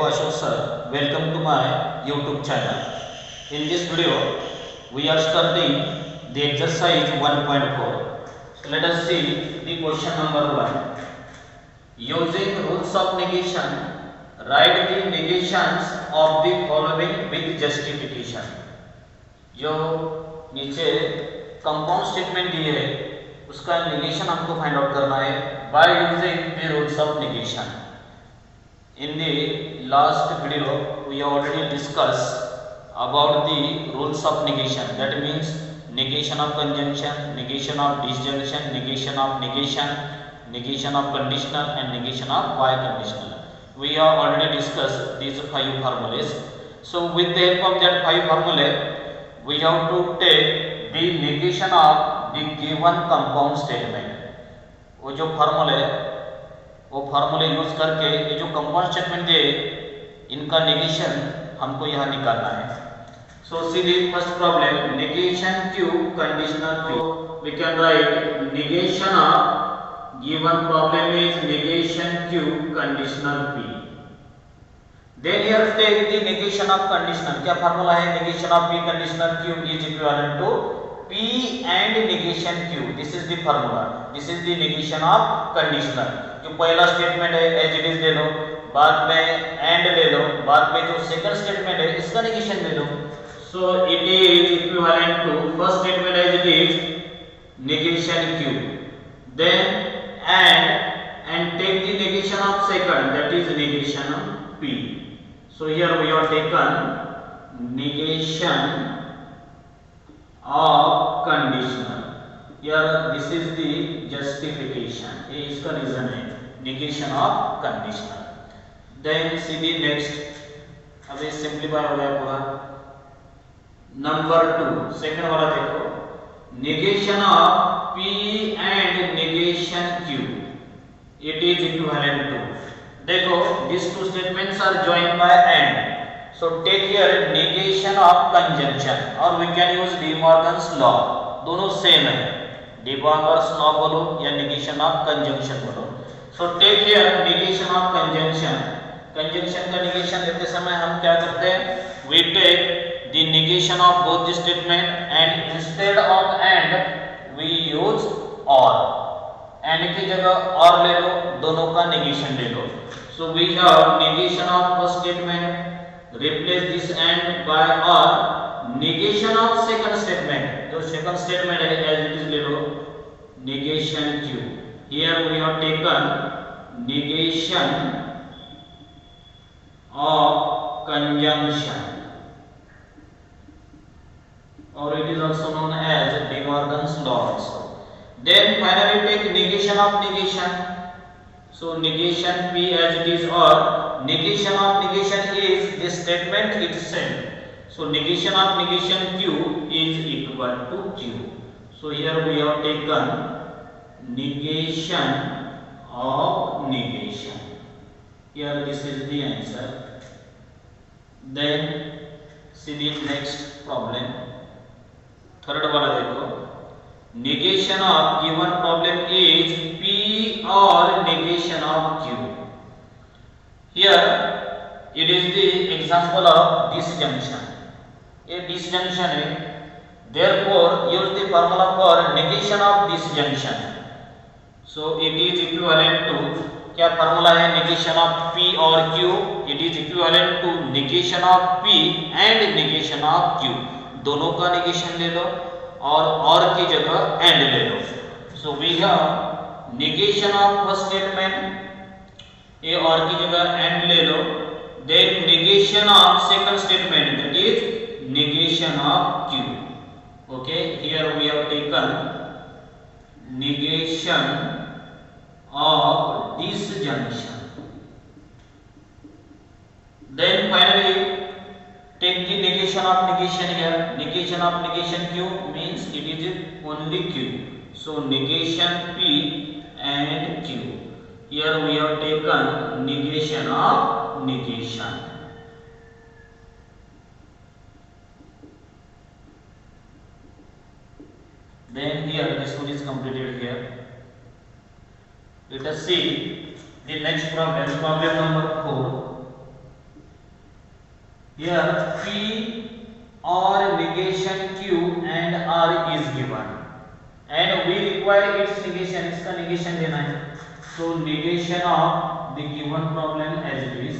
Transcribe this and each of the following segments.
Ashok sir. Welcome to my YouTube channel. In this video, we are studying the exercise 1.4. So let us see the question number 1. Using rules of negation, write the negations of the following with justification. जो नीचे compound statement दिए है उसका negation हमको find out करना है by using the rules of negation. In the last video, we already discussed about the rules of negation. That means negation of conjunction, negation of disjunction, negation of negation, negation of conditional, and negation of biconditional. We have already discussed these 5 formulas. So, with the help of that 5 formula, we have to take the negation of the given compound statement. वो जो formula है वो फार्मूले use करके ये जो compound statement दे इनका negation हमको यहाँ निकालना है. So see the first problem negation Q conditional P. We can write negation of given problem is negation Q conditional P. Then here take the negation of conditional. क्या formula है negation of P conditional Q is equivalent to P and negation Q. This is the formula. This is the negation of conditional. जो पहला statement है as it is ले लो, बाद में and ले लो, बाद में जो सेकंड स्टेटमेंट है इसका नेगेशन ले लो. So it is equivalent to first statement as it is negation Q. Then and take the negation of second, that is negation of P. So here we have taken negation of conditional. Here this is the justification. ये इसका reason है negation of conditional. Then see the next. अब ये simplify हो गया पूरा. Number 2 second वाला देखो negation of P and negation Q. It is equivalent to. देखो these two statements are joined by and. So take here negation of conjunction or we can use De Morgan's law. दोनों same है. De Morgan's law बोलो या negation of conjunction बोलो. So take here negation of conjunction. Conjunction का negation लेते समय हम क्या करते हैं? We take the negation of both the statement and instead of and we use or. and की जगह or ले लो, दोनों का negation ले लो. So we have negation of first statement. Replace this and by or negation of second statement. जो second statement है as it is ले लो negation Q. Here we have taken negation of conjunction or it is also known as De Morgan's law also. Then finally take negation of negation. So negation P as it is or negation of negation is the statement itself. So negation of negation Q is equal to Q. So here we have taken negation of negation. Here this is the answer. Then see the next problem. Third वाला देखो negation of given problem is P or negation of Q. Here it is the example of disjunction. A disjunction है. Therefore use the formula for negation of disjunction. So it is equivalent to क्या formula है negation of P or Q? It is equivalent to negation of P and negation of Q. दोनों का negation ले लो और की जगह and ले लो. So we have negation of first statement. A और की जगह and ले लो. Then negation of second statement, that is negation of Q. Okay, here we have taken negation of disjunction. Then finally take the negation of negation here. Negation of negation Q means it is only Q. So negation P and Q. Here we have taken negation of negation. Then here this one is completed here. Let us see the next problem, problem number 4. here P or negation Q and R is given and we require its negation, इसका negation देना है. So negation of the given problem as it is,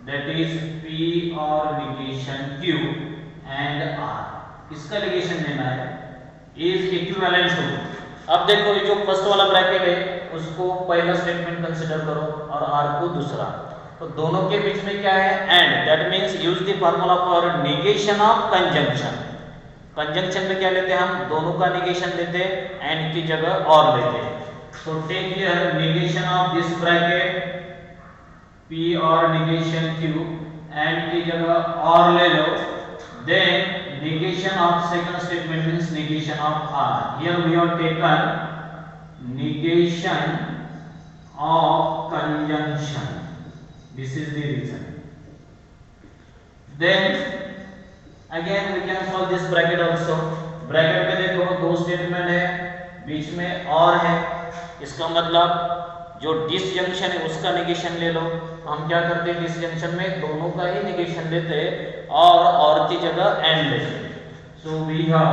that is P or negation Q and R, इसका negation देना है, is equivalent to. अब देखो ये जो फर्स्ट वाला ब्रैकेट है उसको पहला स्टेटमेंट कंसीडर करो और R को दूसरा, तो दोनों के बीच में क्या है, and. That means use the formula for negation of conjunction. Conjunction में क्या लेते हैं हम, दोनों का नेगेशन लेते हैं, एंड की जगह और लेते हैं. So take here negation of this bracket P और negation Q and की जगह और ले लो. Then negation of second statement means negation of R. Here we have taken negation of conjunction. This is the reason. Then again we can solve this bracket also. Bracket में देखो दो statement है, बीच में और है, इसका मतलब जो डिसजंक्शन है उसका नेगेशन ले लो. तो हम क्या करते हैं, डिसजंक्शन में दोनों का ही नेगेशन लेते हैं और की जगह एंड लेते हैं. So we have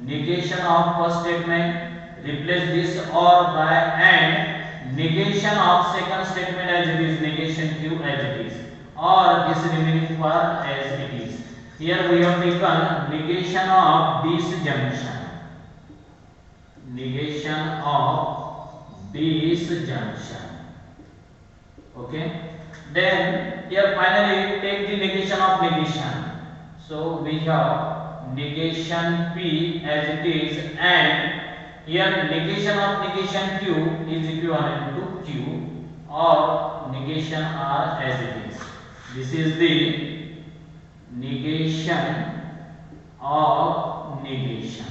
negation of first statement, replace this और by and, negation of second statement as it is, negation Q as it is, or this remaining part as it is. Here we have taken negation of disjunction, negation of disjunction. Okay, then here finally take the negation of negation. So we have negation P as it is, and here negation of negation Q is equivalent to Q or negation R as it is. This is the negation of negation.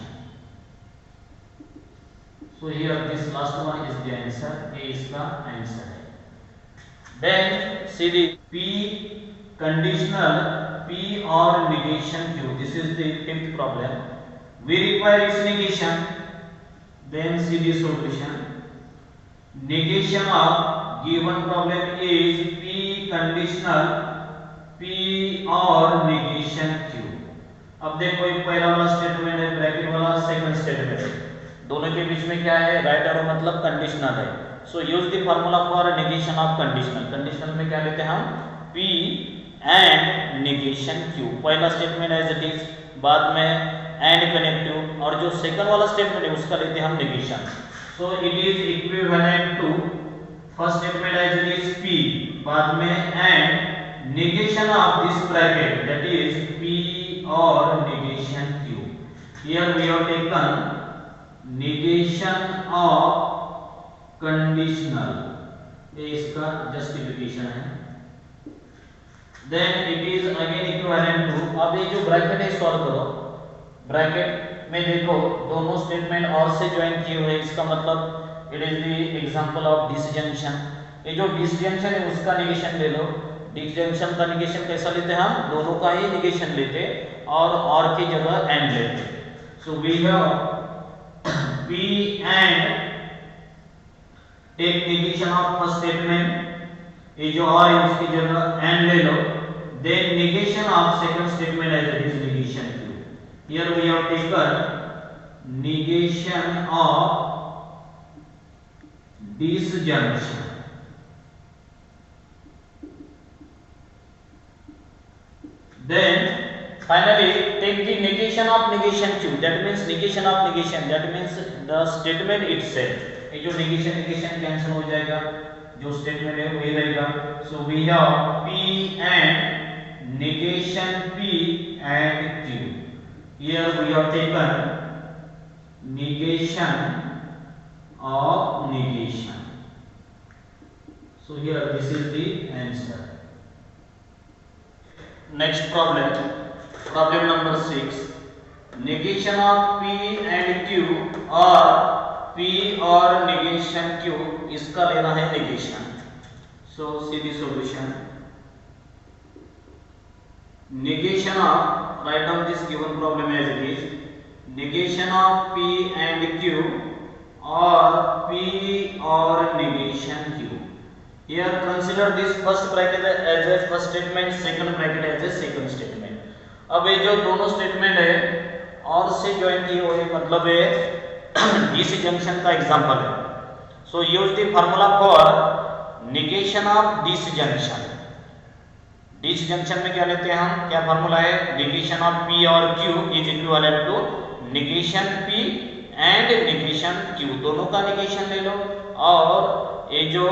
So here this last one is the answer. A is the answer. Then see the P conditional P or negation Q. This is the 5th problem. We require its negation. Then see the solution. Negation of given problem is P conditional P or negation Q. अब देखो एक पहला वाला statement है, bracket वाला second स्टेटमेंट है, दोनों के बीच में क्या है, राइट एरो मतलब कंडीशनल है. So use the formula for negation of conditional. Conditional में क्या लेते हैं हम, P एंड नेगेशन Q. पहला स्टेटमेंट एज इट इज, बाद में एंड कनेक्टिव, और जो सेकंड वाला स्टेटमेंट है उसका लेते हैं हम negation. So it is equivalent to first statement as it is P, बाद में and negation of this bracket that is P और negation Q. Here we have taken negation of conditional, ये इसका जस्टिफिकेशन है. Then it is again equivalent to, अब ये जो bracket है सॉल्व करो. ब्रैकेट में देखो दोनों स्टेटमेंट और से ज्वाइन किए हुए, इसका मतलब it is the example of disjunction. ये जो डिसजंक्शन है उसका नेगेशन ले लो. डिसजंक्शन का नेगेशन कैसा लेते हैं हम, दोनों का ही नेगेशन लेते और की जगह एंड लेते. So we have P and take negation of first statement, ये जो और है उसकी जगह एंड ले लो. Then negation of second statement as it is negation. Here we have taken negation of disjunction. Then finally take the negation of negation Q. That means negation of negation. That means the statement itself. ये जो negation cancel हो जाएगा, जो statement है वही रहेगा. So we have P and negation P and Q. Here we have taken negation of negation. So here this is the answer. Next problem, problem number 6. Negation of P and Q or P or negation Q, इसका लेना है negation. So see the solution. Negation of, write down this given problem as it is, negation of P and Q or P or negation Q. Here consider this first bracket as a first statement, second bracket as a second statement. अब ये जो दोनों statement है और से join किए हुए मतलब ये डीसी जंक्शन का एग्जांपल है. So use the formula for negation of disjunction. Disjunction में क्या लेते हैं हम, क्या फार्मूला है, नेगेशन ऑफ पी और Q is equivalent to negation P and negation Q. दोनों का नेगेशन ले लो और ये जो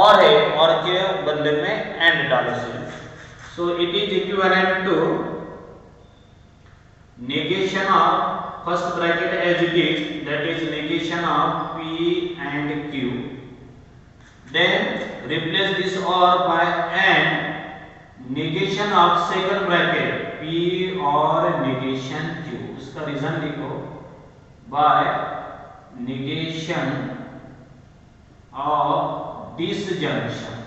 और है और के बदले में एंड डालो. So it is equivalent to negation of first bracket as it is, that is negation of p and q. Then replace this or by and negation of second bracket p और negation q. उसका reason लिखो, by negation of disjunction.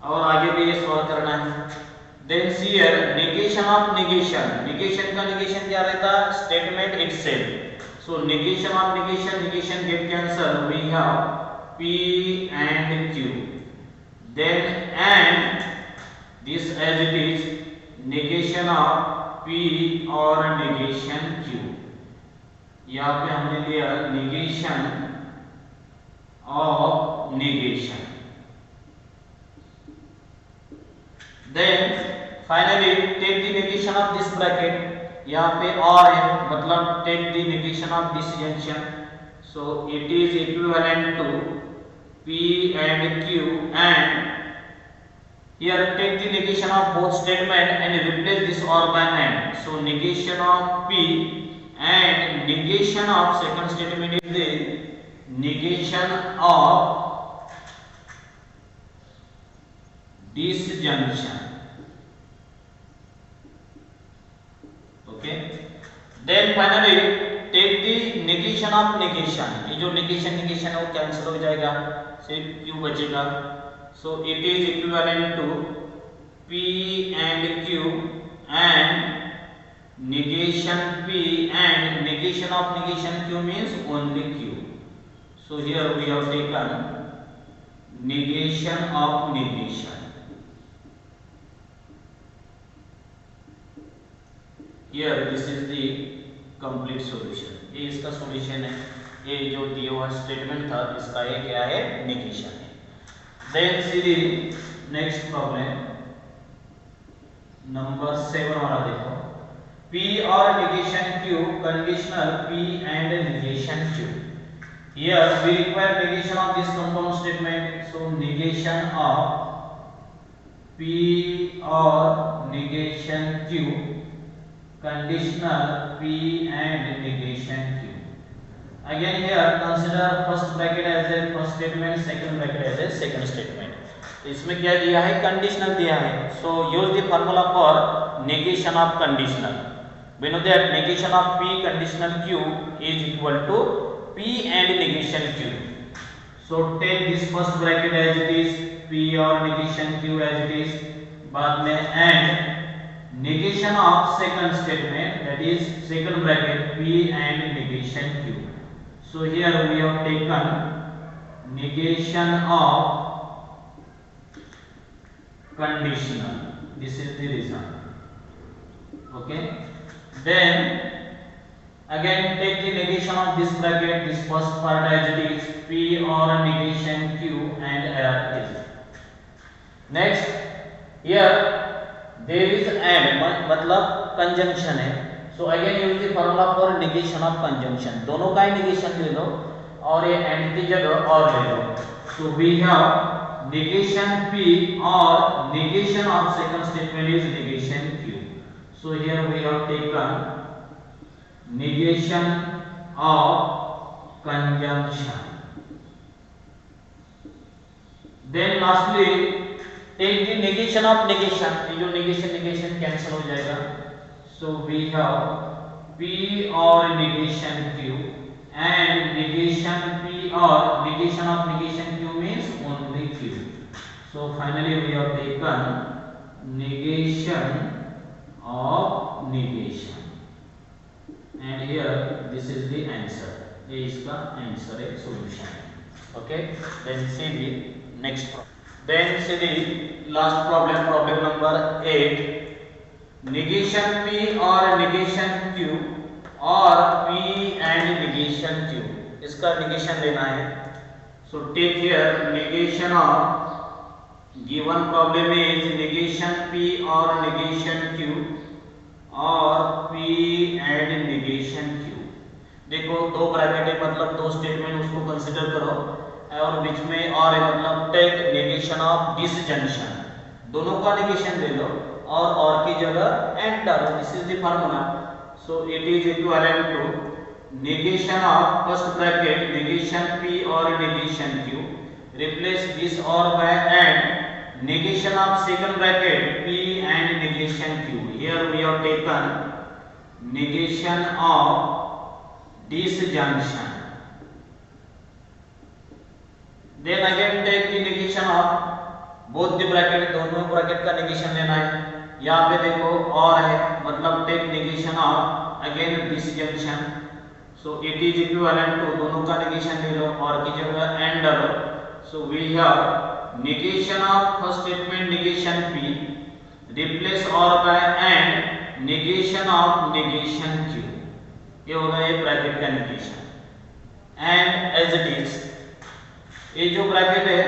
और आगे भी ये solve करना है. Then here negation of negation. Negation का negation क्या रहता है, statement itself. So negation of negation, negation get cancel. We have p and q. Then and this as it is negation of p और negation q. यहाँ पे हमने लिया negation of negation. Then finally take the negation of this bracket. यहाँ पे और है मतलब take the negation of disjunction. So it is equivalent to p and q and here take the negation of both statement and replace this or by and. So negation of p and negation of second statement is the negation of disjunction. Okay. Then finally take the negation of negation. ये जो negation negation है वो cancel हो जाएगा, सिर्फ q बचेगा. So it is equivalent to p and q and negation p and negation of negation q means only q. So here we have taken negation of negation. Here this is the complete solution. ये इसका solution है. ये जो दिया हुआ statement था इसका ये क्या है, नेगेशन है. Then see the next problem number 7 वाला देखो. P और negation Q conditional P and negation Q. Here we require negation of this compound statement. So negation of P or negation Q conditional p and negation q. Again here consider first bracket as a first statement, second bracket as a second statement. इसमें क्या दिया है, conditional दिया है. So use the formula for negation of conditional. We know that negation of p conditional q is equal to p and negation q. So take this first bracket as it is, p और negation q as it is, बाद में and negation of second statement, that is second bracket p and negation q. So here we have taken negation of conditional. This is the reason. Okay. Then again take the negation of this bracket, this first part as it is, p or negation q and r is. Next here there is and मतलब conjunction है. So again use the formula for negation of conjunction. दोनों का ही negation ले लो और ये and की जगह और ले लो. So we have negation p और negation of second statement is negation q. So here we have taken negation of conjunction. Then lastly take the negation of negation. ये जो negation negation cancel हो जाएगा. So we have p और negation q and negation p or negation of negation q means only q. So finally we have taken negation of negation and here this is the answer. ये इसका answer है, solution है. Okay, then see the next problem. Then see the last problem, problem number 8. Negation P or negation Q or P and negation Q. इसका negation लेना है. So take here negation of given problem is negation P or negation Q or P and negation Q. देखो दो bracket है, मतलब दो statement उसको consider करो और बीच में और है, मतलब टेक नेगेशन ऑफ डिसजंक्शन. दोनों का नेगेशन ले लो और की जगह एंड डालो. This is the formula. So it is equivalent to negation of first bracket negation P और नेगेशन Q, रिप्लेस दिस और by and negation of second bracket P and negation Q. Here we have taken negation of disjunction. Then again take the negation of both the bracket. दोनों bracket का negation लेना है. यहाँ पे देखो और है, मतलब take negation of again disjunction. So it is equivalent to दोनों का negation ले लो और की जगह and डालो. So we have negation of first statement negation P, replace or by and negation of negation Q. ये हो गया ये ब्रैकेट का negation. And as it is, ये जो ब्रैकेट है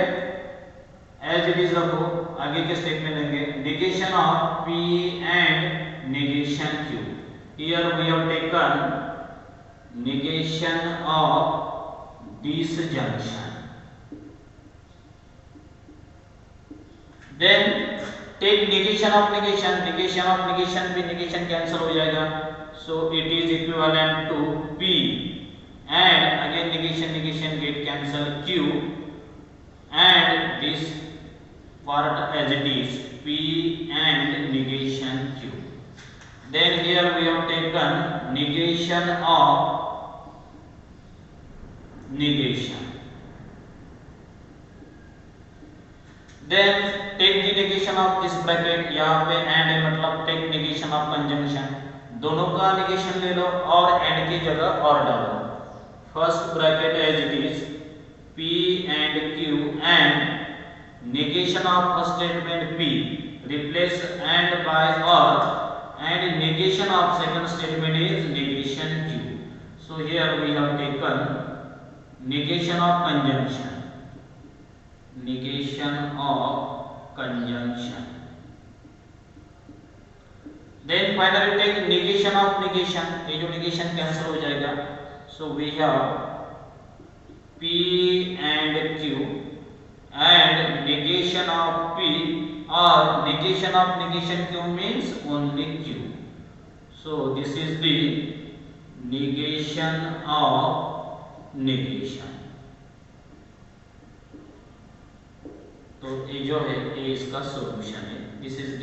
as it is रखो, आगे के स्टेटमेंट लेंगे negation of P and negation Q. Here we have taken negation of disjunction. Then take negation of negation. Negation of negation भी negation cancel हो जाएगा. So it is equivalent to P and again negation get cancel Q and this part as it is P and negation Q. Then here we have taken negation of negation. Then take the negation of this bracket. यहाँ पे and है, मतलब take negation of conjunction. दोनों का negation ले लो और and की जगह और डालो. First bracket as it is P and Q and negation of first statement P, replace and by or and negation of second statement is negation Q. So here we have taken negation of conjunction. Negation of conjunction. Then finally take negation of negation. ये जो negation cancel हो जाएगा. So we have P and Q and negation of P or negation of negation Q means only Q. So this is the negation of negation. तो ये जो है ये इसका सॉल्यूशन है. This is the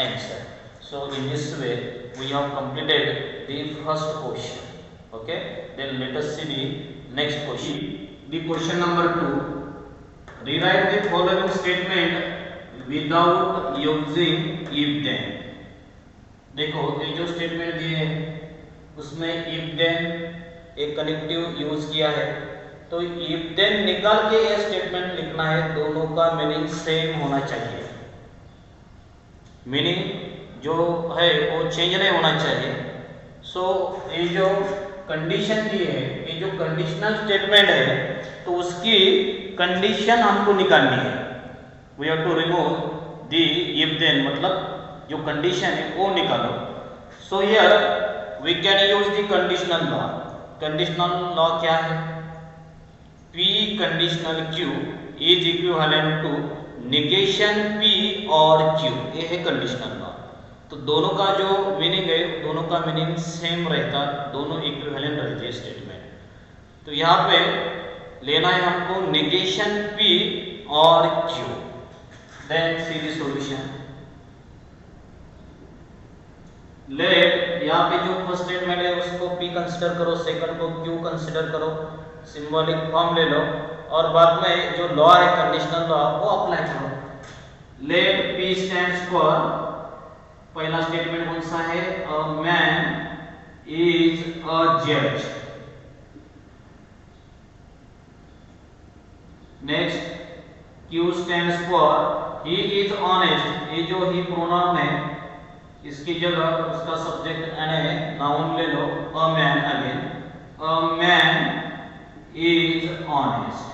answer. So in this way we have completed the first question. Okay, then let us see the next question. The question number 2. Rewrite the following statement without using if then. देखो ये जो statement दिए हैं उसमें if then एक connective use किया है. तो if then निकाल के ये स्टेटमेंट लिखना है. दोनों का मीनिंग सेम होना चाहिए. मीनिंग जो है वो चेंज नहीं होना चाहिए. सो ये जो कंडीशन दी है, ये जो कंडीशनल स्टेटमेंट है, तो उसकी कंडीशन हमको निकालनी है. We have to remove the if then, मतलब जो कंडीशन है वो निकालो. So here we can use the conditional law. Conditional law क्या है? P conditional Q is equivalent to negation P और Q. ये है कंडीशनल लॉ. तो दोनों का जो मीनिंग है, दोनों का मीनिंग सेम रहता, दोनों इक्विवेलेंट रहते स्टेटमेंट. तो यहाँ पे लेना है हमको नेगेशन P और Q. Then see the solution. Let यहाँ पे जो फर्स्ट स्टेटमेंट है उसको P कंसीडर करो, सेकंड को Q कंसीडर करो, सिंबॉलिक फॉर्म ले लो और बाद में जो लॉ है कंडीशनल लॉ वो अप्लाई करो. लेट P स्टैंड्स फॉर, पहला स्टेटमेंट कौन सा है? अ मैन इज अ जज. Next Q stands for he is honest, ये जो ही प्रोनाउन है इसकी जगह उसका सब्जेक्ट एन है, नाउन ले लो a man, again a man is honest.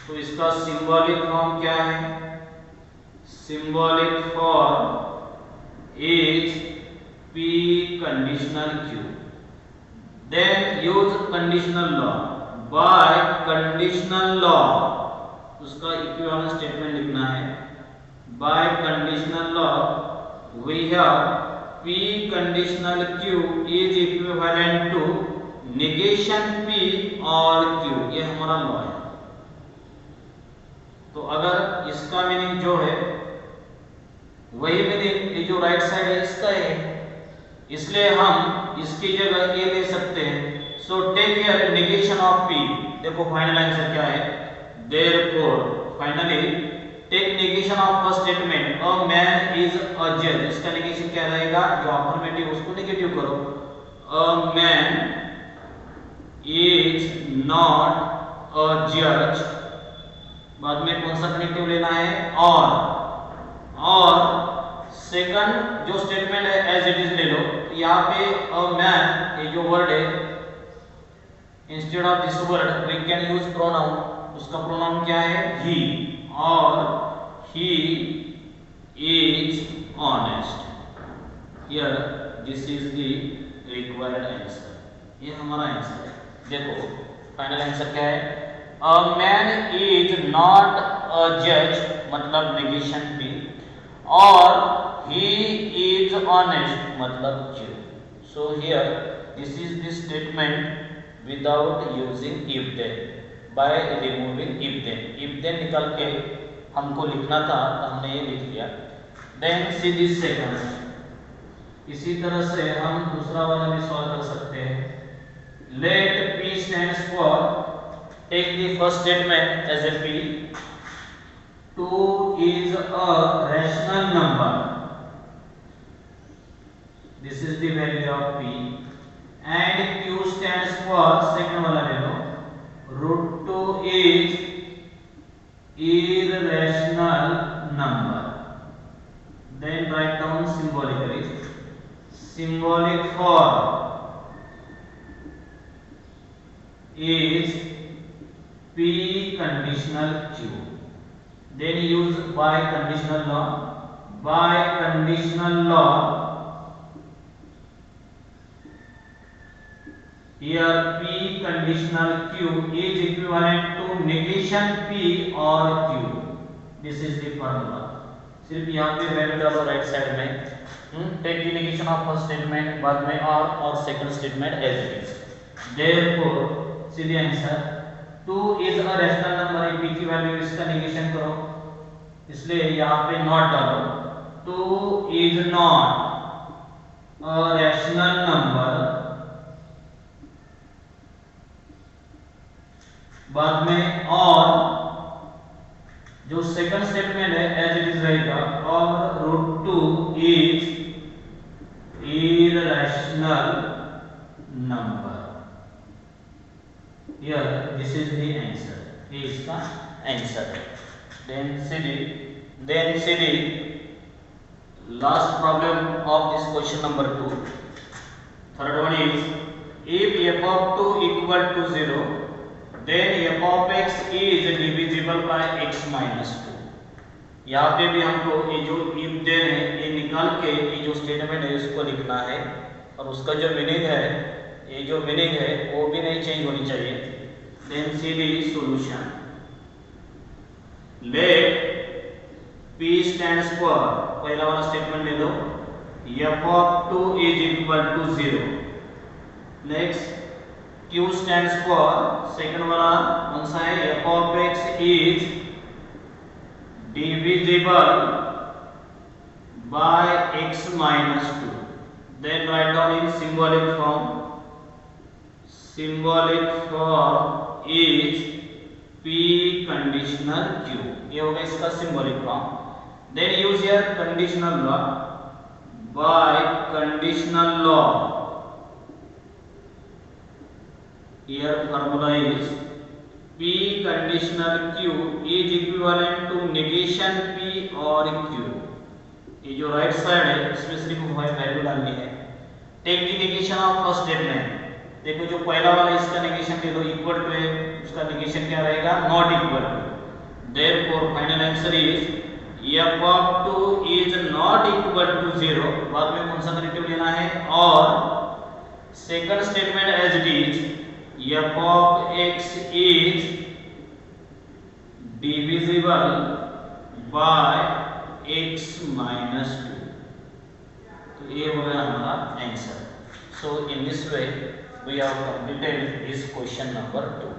तो इसका सिंबॉलिक फॉर्म क्या है? Symbolic form is P conditional Q। Then use conditional law. By conditional law उसका इक्विवेलेंट स्टेटमेंट लिखना है। By conditional law we have P conditional Q is equivalent to negation P और Q, ये हमारा law है। तो अगर इसका मीनिंग जो है वही मीनिंग ये जो राइट साइड है इसका है, इसलिए हम इसकी जगह ये ले सकते हैं। So take here negation of P। देखो फाइनल आंसर क्या है? Therefore finally take negation of first statement a man is a जज। इसका नेगेशन क्या रहेगा? जो अफर्मेटिव उसको नेगेटिव करो। अ मैन इज नॉट अ जज, बाद में कौन सा कनेक्टिव लेना है? और सेकंड जो स्टेटमेंट है एज इट इज ले लो। यहाँ पे अ मैन ये जो वर्ड है, instead of this word we can use pronoun. उसका प्रोनाउन क्या है? ही, और he is honest. Here this is the required answer. ये हमारा आंसर है। देखो फाइनल आंसर क्या है? A man is not a जज, मतलब नेगेशन P, और he is honest, मतलब Q. So here this is the statement without using if then, by removing if then. If then निकाल के हमको लिखना था तो हमने ये लिख लिया। Then see this second। इसी तरह से हम दूसरा वाला भी सॉल्व कर सकते हैं। Let P stands for, take the first statement as a P. 2 is a rational number. This is the value of P. And Q stands for, second वाला ले लो, √2 is irrational number. Then write down symbolically. Symbolic form is P conditional Q. Then use by conditional law. By conditional law, here P conditional Q is equivalent to negation P or Q. This is the formula. सिर्फ यहाँ पे value डालो right side में। Take the negation of first statement, बाद में और second statement as it is. Therefore see the answer 2 is a rational number. P की value इसका नेगेशन करो, इसलिए यहाँ पे नॉट डालो। 2 is not a rational number, बाद में और जो सेकंड स्टेटमेंट है एज इट इज रहेगा, और √2 is irrational number. Here this is the answer. ये इसका आंसर है। Then see the last problem of this question number 2. Third one is, if f of 2 equal to 0, then f of x is divisible by x minus 2. यहाँ पे भी हमको ये जो if then है ये निकाल के ये जो स्टेटमेंट है इसको लिखना है, और उसका जो मीनिंग है, ये जो मीनिंग है वो भी नहीं चेंज होनी चाहिए। Then see the solution. Let P stands for, पहला वाला स्टेटमेंट ले लो, f of 2 is equal to 0. Next Q stands for, second वाला कौन सा है? f of x is divisible by x minus 2. Then write down in symbolic form. Symbolic form is P conditional Q. ये होगा इसका symbolic form. Then use your conditional law. By conditional law, here formula is P conditional Q is equivalent to negation P और Q। ये जो right side है इसमें सिर्फ value डालनी है। Take the negation of first statement. देखो जो पहला वाला इसका नेगेशन ले लो, इक्वल टू है, उसका नेगेशन क्या रहेगा, not equal to. Therefore final answer is f of 2 is not equal to 0। बाद में कौन सा करेक्टिव लेना है, और second statement as it is f of x is divisible by x minus 2। तो ये हो गया हमारा आंसर। So in this way we have completed this question number 2।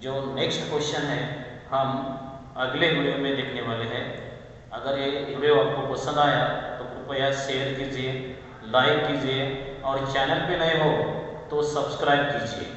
जो नेक्स्ट क्वेश्चन है हम अगले वीडियो में देखने वाले हैं। अगर ये वीडियो आपको पसंद आया तो कृपया शेयर कीजिए, लाइक कीजिए, और चैनल पे नए हो तो सब्सक्राइब कीजिए।